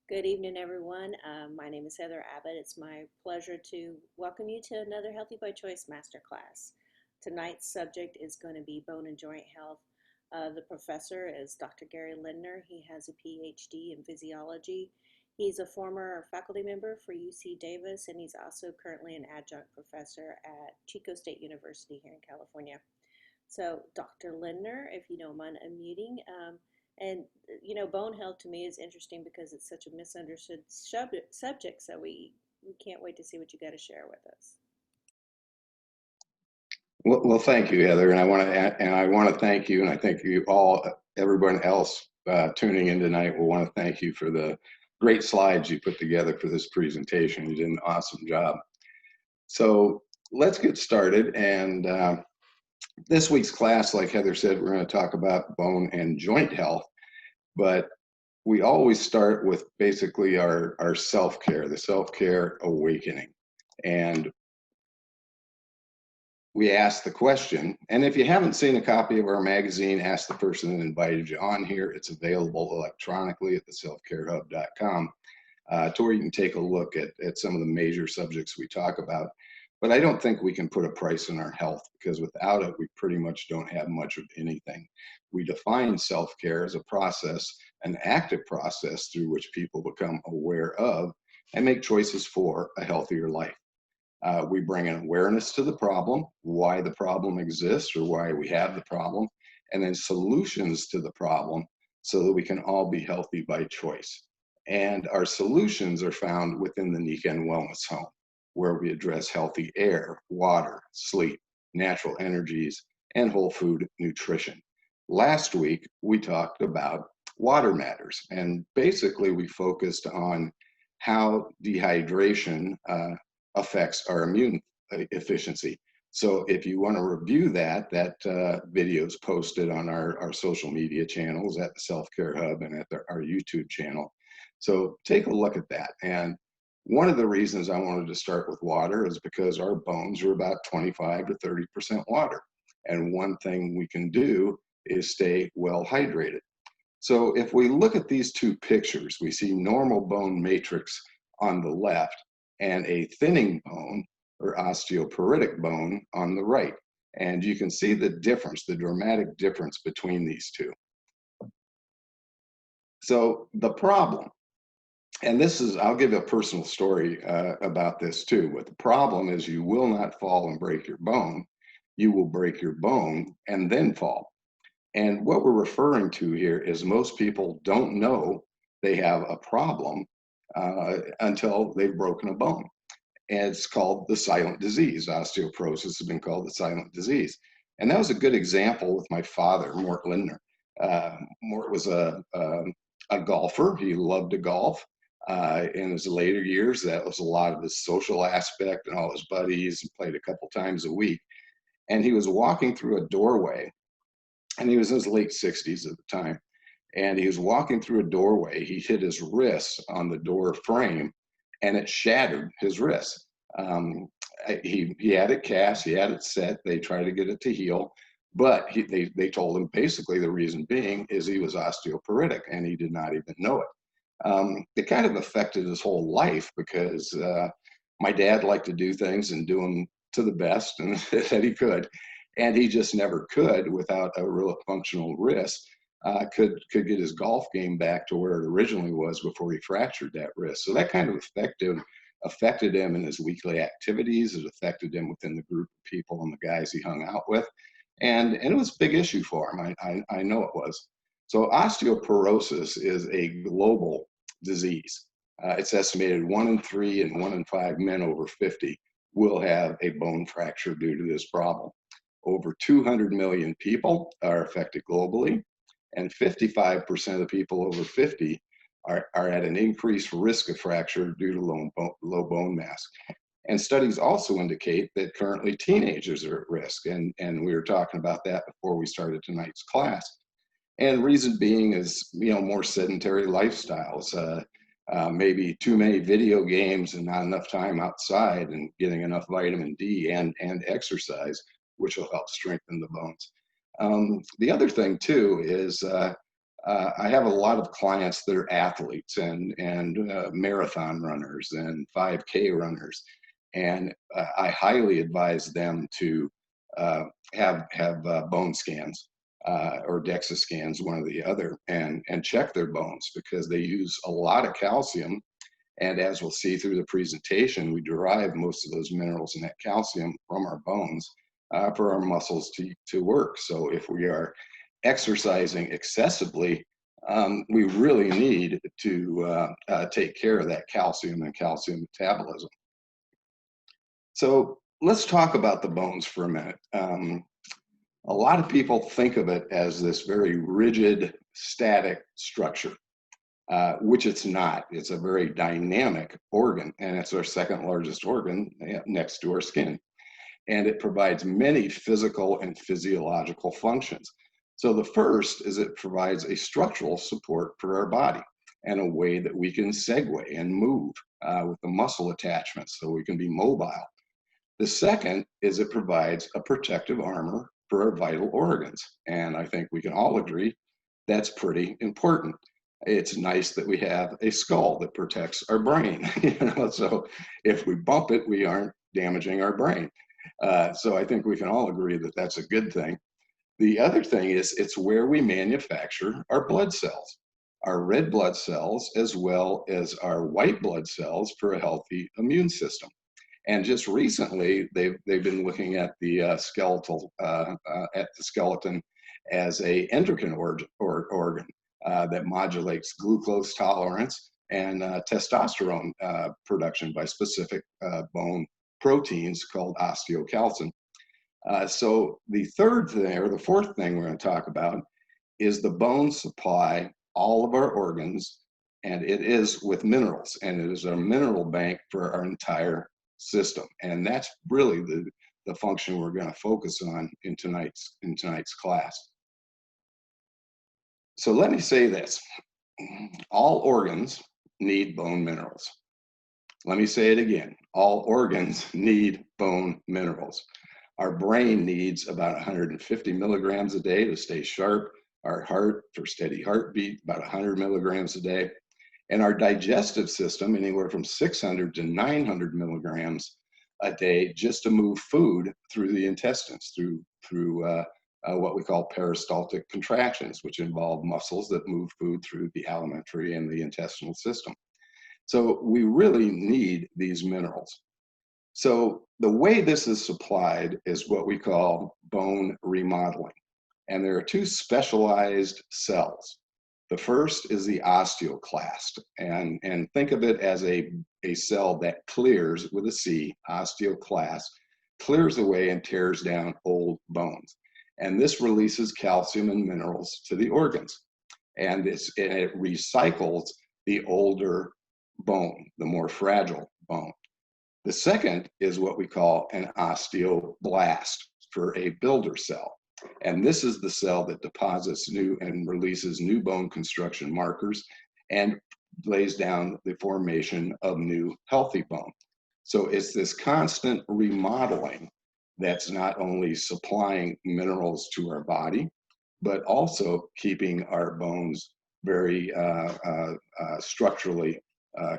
Good evening, everyone. My name is Heather Abbott. It's my pleasure to welcome you to another Healthy by Choice Masterclass. Tonight's subject is going to be bone and joint health. The professor is Dr. Gary Lindner. He has a PhD in physiology. He's a former faculty member for UC Davis, and he's also currently an adjunct professor at Chico State University here in California. So, Dr. Lindner, if you don't mind unmuting, and bone health to me is interesting because it's such a misunderstood subject. So we can't wait to see what you got to share with us. Well, thank you, Heather, and I want to thank you, and I thank you all, everyone else tuning in tonight. Will want to thank you for the great slides you put together for this presentation. You did an awesome job. So let's get started. And this week's class, like Heather said, we're going to talk about bone and joint health, but we always start with basically our self-care, the self-care awakening. And we ask the question, and if you haven't seen a copy of our magazine, ask the person that invited you on here. It's available electronically at the selfcarehub.com, to where you can take a look at some of the major subjects we talk about. But I don't think we can put a price on our health, because without it, we pretty much don't have much of anything. We define self-care as a process, an active process through which people become aware of and make choices for a healthier life. We bring an awareness to the problem, why the problem exists or why we have the problem, and then solutions to the problem so that we can all be healthy by choice. And our solutions are found within the Niken Wellness Home, where we address healthy air, water, sleep, natural energies, and whole food nutrition. Last week, we talked about water matters, and basically we focused on how dehydration affects our immune efficiency. So if you want to review that video is posted on our social media channels at the Self-Care Hub and at our YouTube channel. So take a look at that. And one of the reasons I wanted to start with water is because our bones are about 25 to 30% water. And one thing we can do is stay well hydrated. So if we look at these two pictures, we see normal bone matrix on the left and a thinning bone or osteoporotic bone on the right. And you can see the difference, the dramatic difference between these two. So the problem, and this is, I'll give a personal story about this too, but the problem is you will not fall and break your bone. You will break your bone and then fall. And what we're referring to here is most people don't know they have a problem until they've broken a bone. And it's called the silent disease. Osteoporosis has been called the silent disease. And that was a good example with my father, Mort Lindner. Mort was a golfer. He loved to golf. In his later years, that was a lot of his social aspect and all his buddies, and played a couple times a week. And he was walking through a doorway, and he was in his late 60s at the time. And he was walking through a doorway. He hit his wrist on the door frame, and it shattered his wrist. He had it cast, he had it set. They tried to get it to heal, but they told him basically the reason being is he was osteoporotic, and he did not even know it. It kind of affected his whole life because my dad liked to do things and do them to the best and that he could, and he just never could without a real functional wrist. Could get his golf game back to where it originally was before he fractured that wrist. So that kind of affected him in his weekly activities. It affected him within the group of people and the guys he hung out with. And it was a big issue for him. I know it was. So osteoporosis is a global disease. It's estimated 1 in 3 and 1 in 5 men over 50 will have a bone fracture due to this problem. Over 200 million people are affected globally, and 55% of the people over 50 are at an increased risk of fracture due to low bone mass. And studies also indicate that currently teenagers are at risk, and we were talking about that before we started tonight's class. And reason being is, more sedentary lifestyles, maybe too many video games and not enough time outside and getting enough vitamin D and exercise, which will help strengthen the bones. The other thing too is I have a lot of clients that are athletes and marathon runners and 5K runners, and I highly advise them to have bone scans or DEXA scans, one or the other, and check their bones because they use a lot of calcium. And as we'll see through the presentation, we derive most of those minerals and that calcium from our bones for our muscles to work. So if we are exercising excessively, we really need to take care of that calcium and calcium metabolism. So let's talk about the bones for a minute. A lot of people think of it as this very rigid, static structure, which it's not. It's a very dynamic organ, and it's our second largest organ next to our skin. And it provides many physical and physiological functions. So the first is it provides a structural support for our body and a way that we can segue and move with the muscle attachments so we can be mobile. The second is it provides a protective armor for our vital organs. And I think we can all agree that's pretty important. It's nice that we have a skull that protects our brain. So if we bump it, we aren't damaging our brain. So I think we can all agree that that's a good thing. The other thing is it's where we manufacture our blood cells, our red blood cells, as well as our white blood cells for a healthy immune system. And just recently, they've been looking at the skeleton as a endocrine organ that modulates glucose tolerance and testosterone production by specific bone proteins called osteocalcin. So the third thing, or the fourth thing we're going to talk about, is the bones supply all of our organs, and it is with minerals, and it is a mineral bank for our entire system. And that's really the function we're going to focus on in tonight's class. So let me say this. All organs need bone minerals. Let me say it again. All organs need bone minerals. Our brain needs about 150 milligrams a day to stay sharp. Our heart, for steady heartbeat, about 100 milligrams a day. And our digestive system, anywhere from 600 to 900 milligrams a day just to move food through the intestines, through what we call peristaltic contractions, which involve muscles that move food through the alimentary and the intestinal system. So we really need these minerals. So the way this is supplied is what we call bone remodeling. And there are two specialized cells. The first is the osteoclast, and think of it as a cell that clears, with a C, osteoclast, clears away and tears down old bones. And this releases calcium and minerals to the organs. And it recycles the older bone, the more fragile bone. The second is what we call an osteoblast, for a builder cell. And this is the cell that deposits new and releases new bone construction markers and lays down the formation of new healthy bone. So it's this constant remodeling that's not only supplying minerals to our body, but also keeping our bones very structurally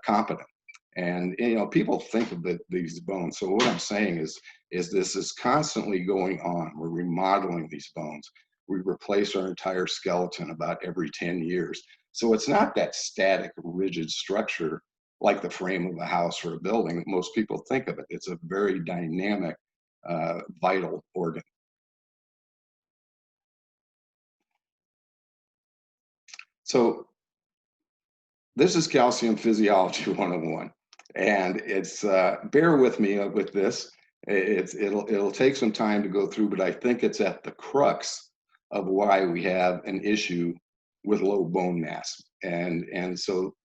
competent. And people think of these bones. So what I'm saying is this is constantly going on. We're remodeling these bones. We replace our entire skeleton about every 10 years. So it's not that static, rigid structure like the frame of a house or a building that most people think of it. It's a very dynamic, vital organ. So this is calcium physiology 101. And it's, bear with me with this. It'll take some time to go through, but I think it's at the crux of why we have an issue with low bone mass. And so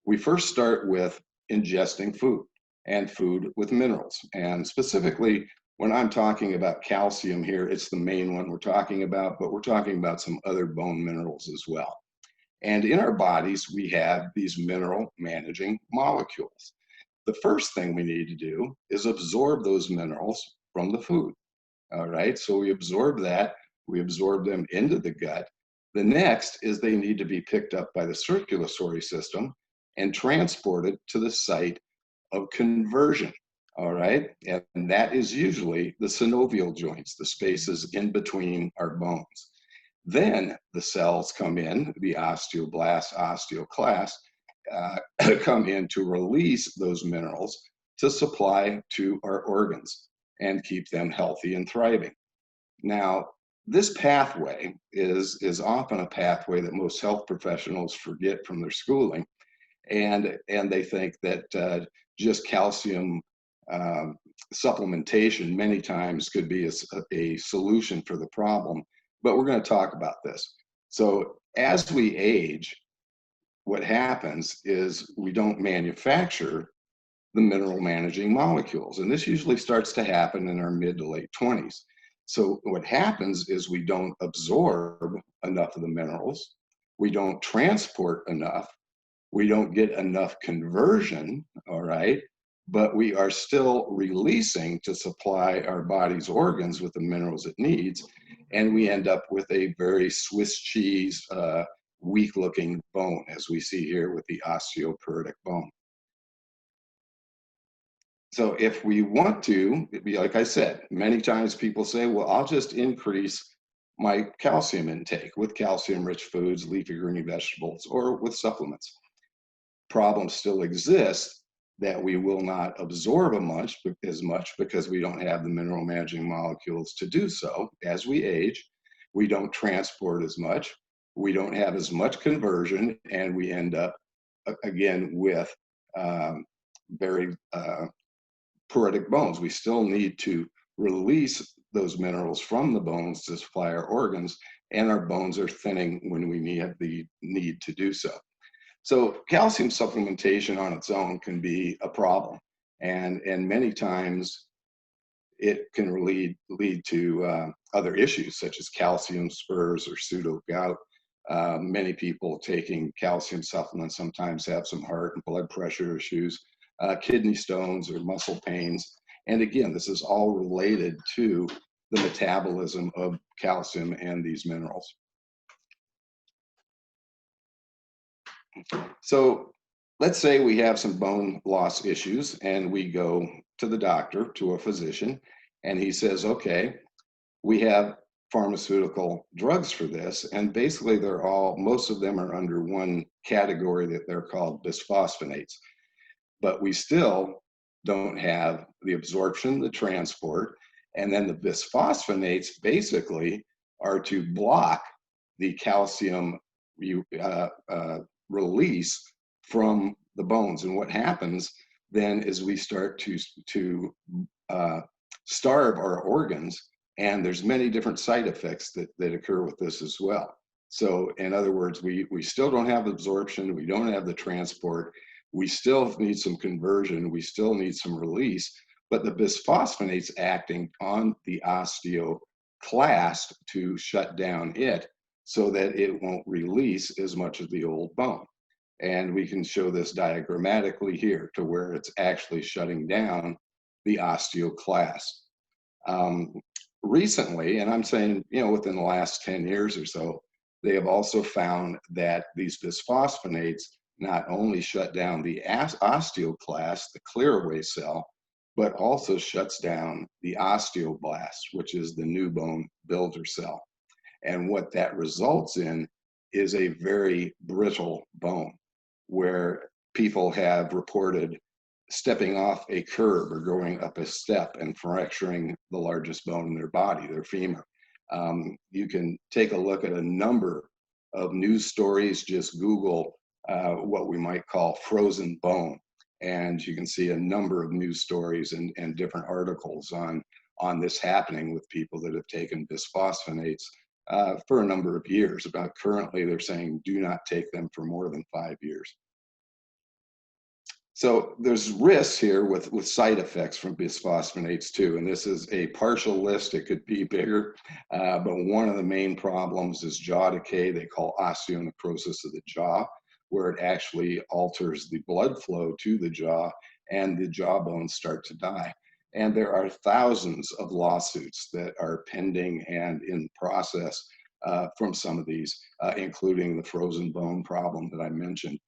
we first start with ingesting food and food with minerals. And specifically, when I'm talking about calcium here, it's the main one we're talking about, but we're talking about some other bone minerals as well. And in our bodies, we have these mineral managing molecules. The first thing we need to do is absorb those minerals from the food. All right, so we absorb that, we absorb them into the gut, The next is they need to be picked up by the circulatory system and transported to the site of conversion. All right. And that is usually the synovial joints, the spaces in between our bones. Then the cells come in, the osteoblasts, osteoclasts, come in to release those minerals to supply to our organs and keep them healthy and thriving. Now, this pathway is often a pathway that most health professionals forget from their schooling, and they think that just calcium um, supplementation many times could be a solution for the problem. But we're going to talk about this. So as we age, what happens is we don't manufacture the mineral managing molecules. And this usually starts to happen in our mid to late 20s. So what happens is we don't absorb enough of the minerals, we don't transport enough, we don't get enough conversion, all right? But we are still releasing to supply our body's organs with the minerals it needs. And we end up with a very Swiss cheese, weak looking bone, as we see here with the osteoporotic bone. So if we want to, like I said, many times people say, well, I'll just increase my calcium intake with calcium rich foods, leafy green vegetables, or with supplements. Problems still exist that we will not absorb as much because we don't have the mineral managing molecules to do so. As we age, we don't transport as much, we don't have as much conversion, and we end up again with very porotic bones. We still need to release those minerals from the bones to supply our organs, and our bones are thinning when we have the need to do so. So calcium supplementation on its own can be a problem, and many times it can lead to other issues such as calcium spurs or pseudo gout. Many people taking calcium supplements sometimes have some heart and blood pressure issues, kidney stones or muscle pains. And again, this is all related to the metabolism of calcium and these minerals. So let's say we have some bone loss issues and we go to the doctor, to a physician, and he says, okay, we have pharmaceutical drugs for this. And basically most of them are under one category that they're called bisphosphonates. But we still don't have the absorption, the transport, and then the bisphosphonates basically are to block the calcium release from the bones. And what happens then is we start to starve our organs, and there's many different side effects that occur with this as well. So in other words, we still don't have absorption, we don't have the transport, we still need some conversion, we still need some release, but the bisphosphonates acting on the osteoclast to shut down it so that it won't release as much of the old bone. And we can show this diagrammatically here to where it's actually shutting down the osteoclast. Recently, and I'm saying, within the last 10 years or so, they have also found that these bisphosphonates not only shut down the osteoclast, the clear-away cell, but also shuts down the osteoblast, which is the new bone builder cell. And what that results in is a very brittle bone, where people have reported stepping off a curb or going up a step and fracturing the largest bone in their body, their femur. You can take a look at a number of news stories. Just Google what we might call frozen bone, and you can see a number of news stories and different articles on this happening with people that have taken bisphosphonates for a number of years. About currently, they're saying do not take them for more than 5 years. So there's risks here with side effects from bisphosphonates too, and this is a partial list. It could be bigger, but one of the main problems is jaw decay. They call osteonecrosis of the jaw, where it actually alters the blood flow to the jaw and the jawbones start to die. And there are thousands of lawsuits that are pending and in process from some of these, including the frozen bone problem that I mentioned.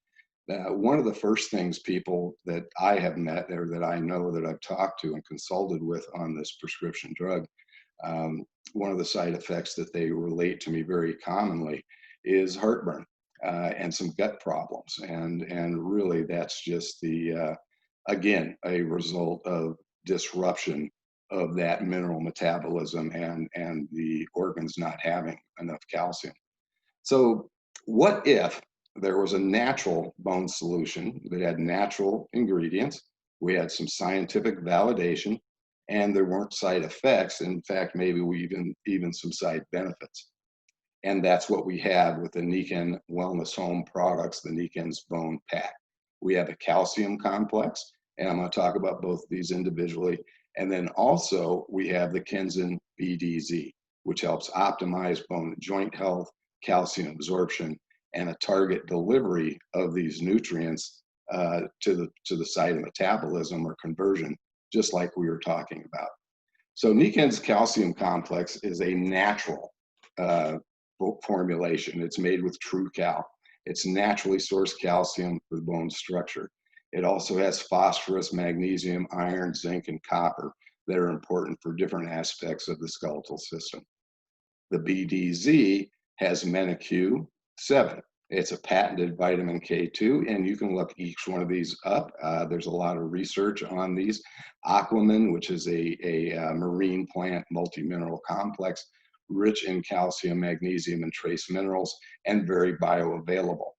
One of the first things people that I have met or that I know that I've talked to and consulted with on this prescription drug, um, one of the side effects that they relate to me very commonly is heartburn and some gut problems. And really that's just again, a result of disruption of that mineral metabolism and the organs not having enough calcium. So, what if there was a natural bone solution that had natural ingredients? We had some scientific validation, and there weren't side effects. In fact, maybe we even some side benefits. And that's what we have with the Niken Wellness Home products, the Niken's Bone Pack. We have a calcium complex, and I'm going to talk about both of these individually. And then also we have the Kenzen BDZ, which helps optimize bone and joint health, calcium absorption, and a target delivery of these nutrients to the site of metabolism or conversion, just like we were talking about. So Niken's calcium complex is a natural formulation. It's made with true cal. It's naturally sourced calcium for bone structure. It also has phosphorus, magnesium, iron, zinc, and copper that are important for different aspects of the skeletal system. The BDZ has MENQ-7. It's a patented vitamin K2, and you can look each one of these up. There's a lot of research on these. Aquaman, which is a marine plant multi-mineral complex, rich in calcium, magnesium, and trace minerals, and very bioavailable.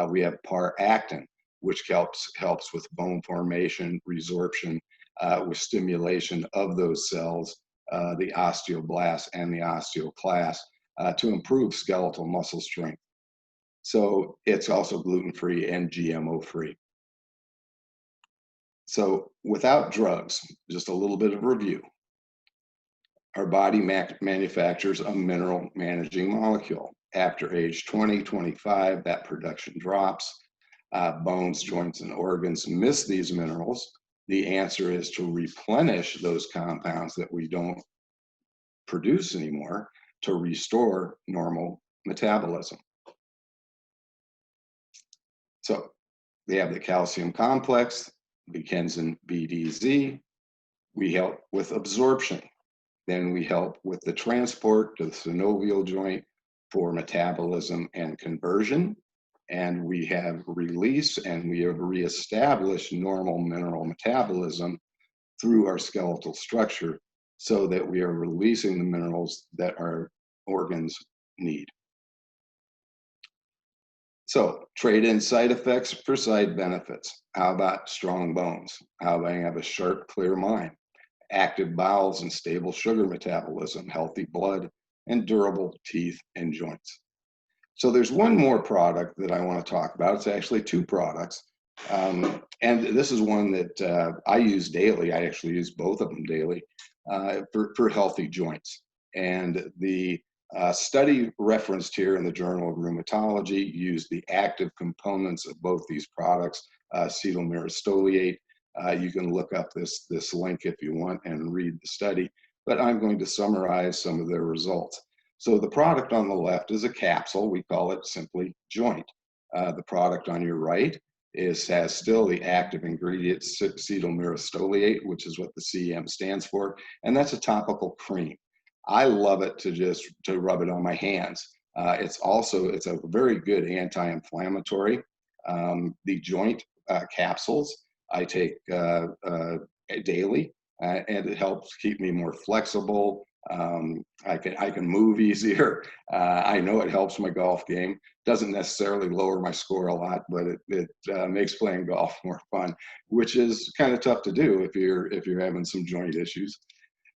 We have Par-Actin, which helps with bone formation, resorption, with stimulation of those cells, the osteoblasts and the osteoclasts, to improve skeletal muscle strength. So it's also gluten-free and GMO-free. So without drugs, just a little bit of review. Our body manufactures a mineral managing molecule. After age 20, 25, that production drops. Bones, joints, and organs miss these minerals. The answer is to replenish those compounds that we don't produce anymore to restore normal metabolism. So they have the calcium complex, the Kenzen BDZ. We help with absorption. Then we help with the transport to the synovial joint for metabolism and conversion. And we have release and we have reestablished normal mineral metabolism through our skeletal structure so that we are releasing the minerals that our organs need. So trade in side effects for side benefits. How about strong bones? How about I have a sharp, clear mind? Active bowels and stable sugar metabolism, healthy blood, and durable teeth and joints. So there's one more product that I want to talk about. It's actually two products. And this is one that I use daily. I actually use both of them daily for healthy joints. And the study referenced here in the Journal of Rheumatology used the active components of both these products, acetyl myristoyate. You can look up this link if you want and read the study, but I'm going to summarize some of their results. So the product on the left is a capsule. We call it simply Joint. The product on your right has still the active ingredient acetyl myristoyate, which is what the CM stands for, and that's a topical cream. I love it to rub it on my hands. It's a very good anti-inflammatory. The Joint capsules I take daily, and it helps keep me more flexible. I can move easier. I know it helps my golf game. Doesn't necessarily lower my score a lot, but it makes playing golf more fun, which is kind of tough to do if you're having some joint issues.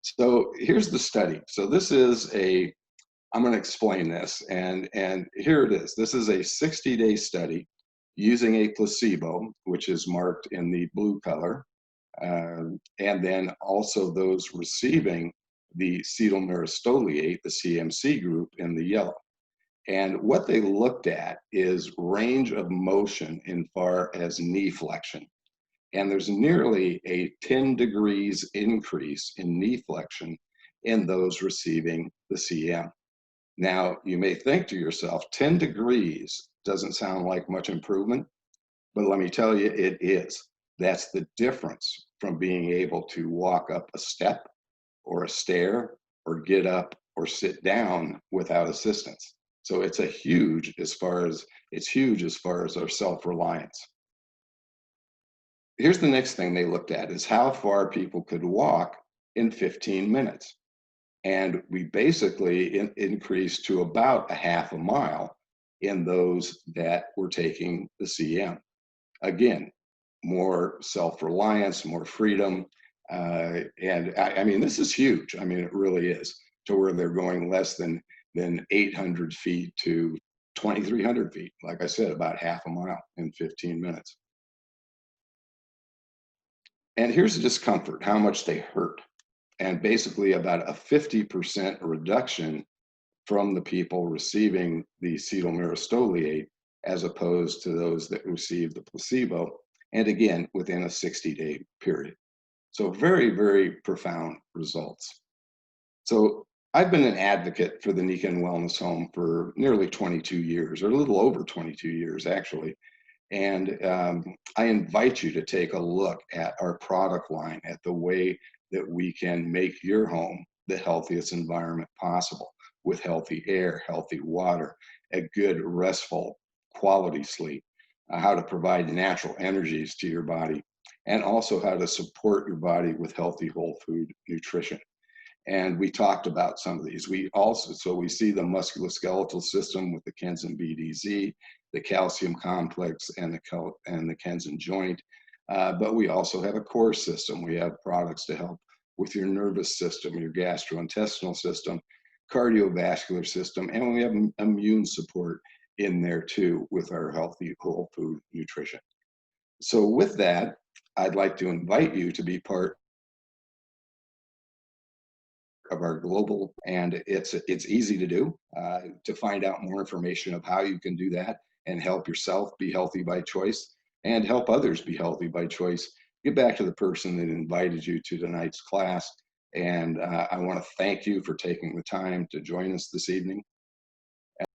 So here's the study. So I'm going to explain this, and here it is. This is a 60-day study using a placebo, which is marked in the blue color, and then also those receiving the acetyl myristoyate, the CMC group, in the yellow. And what they looked at is range of motion in far as knee flexion. And there's nearly a 10 degrees increase in knee flexion in those receiving the CM. Now, you may think to yourself, 10 degrees doesn't sound like much improvement, but let me tell you, it is. That's the difference from being able to walk up a step or a stair or get up or sit down without assistance. So it's huge as far as our self-reliance. Here's the next thing they looked at is how far people could walk in 15 minutes. And we basically increased to about a half a mile in those that were taking the CM. Again, more self-reliance, more freedom. And I mean, this is huge. I mean, it really is, to where they're going less than 800 feet to 2,300 feet. Like I said, about half a mile in 15 minutes. And here's the discomfort, how much they hurt. And basically about a 50% reduction from the people receiving the acetyl myristoyate as opposed to those that received the placebo. And again, within a 60-day period. So very, very profound results. So I've been an advocate for the Nikan Wellness Home for nearly 22 years, or a little over 22 years, actually. And I invite you to take a look at our product line, at the way that we can make your home the healthiest environment possible, with healthy air, healthy water, a good, restful, quality sleep, how to provide natural energies to your body, and also how to support your body with healthy whole food nutrition. And we talked about some of these. So we see the musculoskeletal system with the Kenzen BDZ, the calcium complex, and the Kenzen joint. But we also have a core system. We have products to help with your nervous system, your gastrointestinal system, cardiovascular system, and we have immune support in there too with our healthy whole food nutrition. So with that, I'd like to invite you to be part of our global, and it's easy to do. To find out more information of how you can do that and help yourself be healthy by choice and help others be healthy by choice, get back to the person that invited you to tonight's class. And I want to thank you for taking the time to join us this evening.